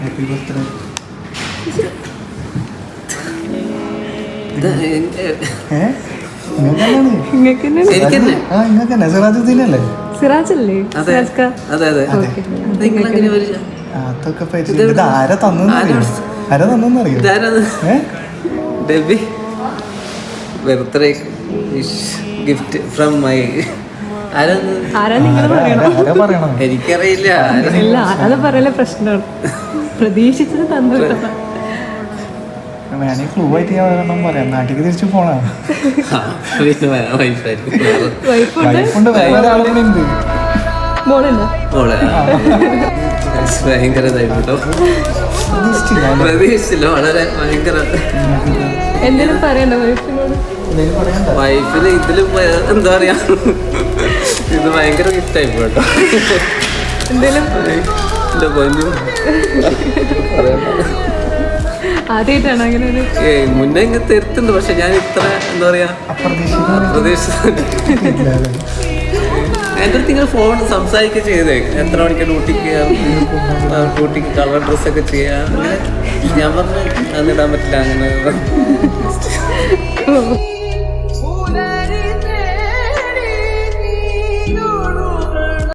Happy birthday. സിറാജല്ലേ? അതൊക്കെ ആരാ തന്നറിയോ? Birthday gift from my എനിക്കറിയില്ല. അത് പറയല പ്രശ്നമാണ്. പ്രതീക്ഷിച്ചത് തന്നു. വേണമെങ്കിൽ ക്ലൂ ആയിട്ട് ഞാൻ പറയാം. നാട്ടിലേക്ക് തിരിച്ചു പോണ ഭയങ്കര ഇതായിട്ടോ. പ്രതീക്ഷിച്ചില്ല. വളരെ ഭയങ്കര. എന്തെങ്കിലും പറയണ്ട വൈഫിനോട്? വൈഫിന് ഇതിലും എന്താ പറയാ, ഇത് ഭയങ്കര ഗിഫ്റ്റ് ആയിപ്പോ കേട്ടോ. എന്തേലും എന്റെ പൊന്നു ആദ്യമായിട്ടാണ് അങ്ങനെ ഒരു മുന്നേ ഇങ്ങനെ തരുത്തുണ്ട്. പക്ഷെ ഞാൻ ഇത്ര എന്താ പറയാ അപ്രതീക്ഷിത. എൻ്റെ അടുത്ത് ഇങ്ങനെ ഫോൺ സംസാരിക്കുക ചെയ്തേ, എത്ര മണിക്ക് ഡ്യൂട്ടിക്ക് കളർ ഡ്രസ്സൊക്കെ ചെയ്യാം. ഞാൻ പറഞ്ഞു അന്നിടാൻ പറ്റില്ല അങ്ങനെ.